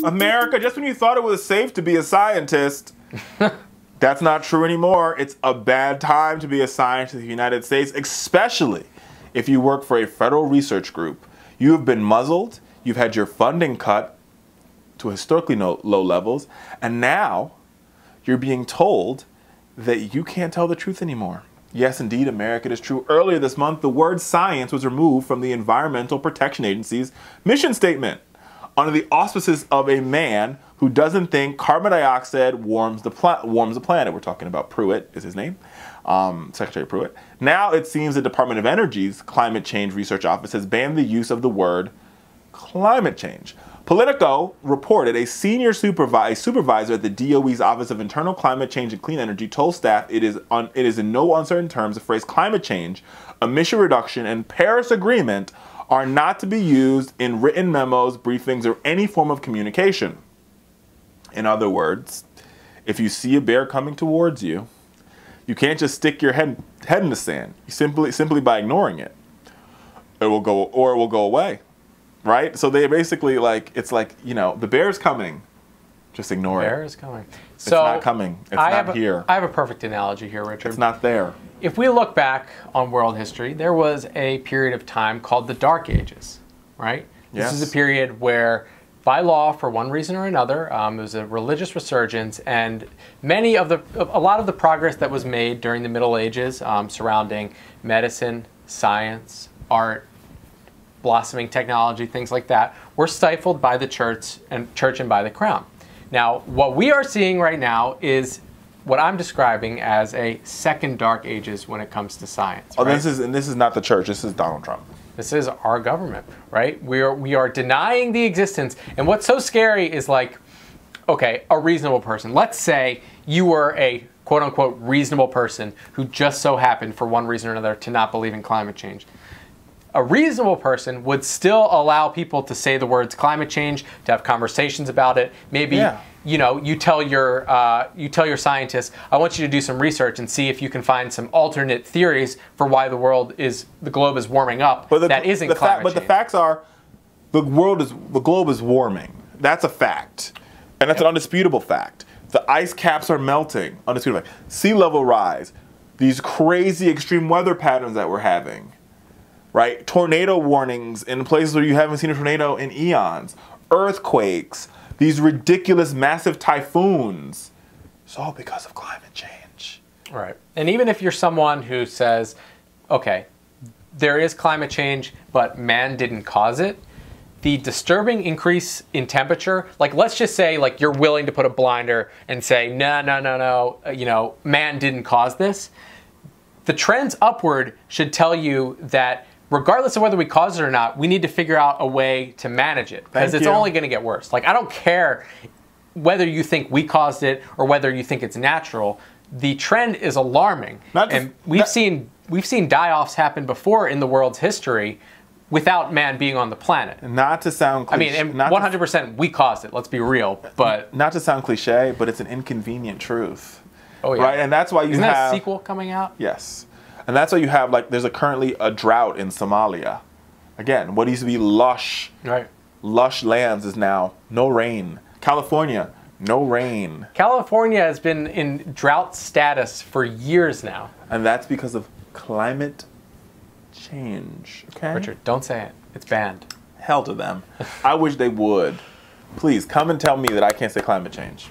America, just when you thought it was safe to be a scientist, that's not true anymore. It's a bad time to be a scientist in the United States, especially if you work for a federal research group. You have been muzzled, you've had your funding cut to historically low levels, and now you're being told that you can't tell the truth anymore. Yes, indeed, America, it is true. Earlier this month, the word science was removed from the Environmental Protection Agency's mission statement under the auspices of a man who doesn't think carbon dioxide warms the planet. We're talking about Pruitt is his name, Secretary Pruitt. Now it seems the Department of Energy's Climate Change Research Office has banned the use of the word climate change. Politico reported a senior supervisor at the DOE's Office of Internal Climate Change and Clean Energy told staff it is in no uncertain terms the phrase climate change, emission reduction, and Paris Agreement are not to be used in written memos, briefings, or any form of communication. In other words, if you see a bear coming towards you, you can't just stick your head in the sand. You simply by ignoring it, it will go away. Right? So they basically it's like, you know, the bear's coming. Just ignore it. The bear is coming. It's not coming. It's not here. I have a perfect analogy here, Richard. It's not there. If we look back on world history, there was a period of time called the Dark Ages, right? Yes. This is a period where, by law, for one reason or another, there was a religious resurgence, and a lot of the progress that was made during the Middle Ages surrounding medicine, science, art, blossoming technology, things like that, were stifled by the church and by the crown. Now, what we are seeing right now is what I'm describing as a second dark ages when it comes to science. Oh, right? this is not the church. This is Donald Trump. This is our government, right? We are denying the existence. And what's so scary is okay, a reasonable person. Let's say you were a quote unquote reasonable person who just so happened for one reason or another to not believe in climate change. A reasonable person would still allow people to say the words climate change, to have conversations about it. Maybe, you know, you tell your scientists, I want you to do some research and see if you can find some alternate theories for why the globe is warming up. But that isn't climate change. But the facts are, the globe is warming. That's a fact, and that's an undisputable fact. The ice caps are melting, undisputable fact. Sea level rise, these crazy extreme weather patterns that we're having. Right? Tornado warnings in places where you haven't seen a tornado in eons. Earthquakes. These ridiculous massive typhoons. It's all because of climate change. Right. And even if you're someone who says, okay, there is climate change, but man didn't cause it, the disturbing increase in temperature, let's just say you're willing to put a blinder and say, no, you know, man didn't cause this. The trends upward should tell you that regardless of whether we caused it or not, we need to figure out a way to manage it, because it's only going to get worse. I don't care whether you think we caused it or whether you think it's natural. The trend is alarming, and we've seen die-offs happen before in the world's history without man being on the planet. Not to sound cliche. I mean, 100% we caused it. Let's be real, but not to sound cliche, but it's an inconvenient truth. Oh yeah, right, and that's why you Isn't that a sequel coming out? Yes. And that's why you have, there's currently a drought in Somalia. Again, what used to be lush lands is now no rain. California, no rain. California has been in drought status for years now. And that's because of climate change, okay? Richard, don't say it. It's banned. Hell to them. I wish they would. Please, come and tell me that I can't say climate change.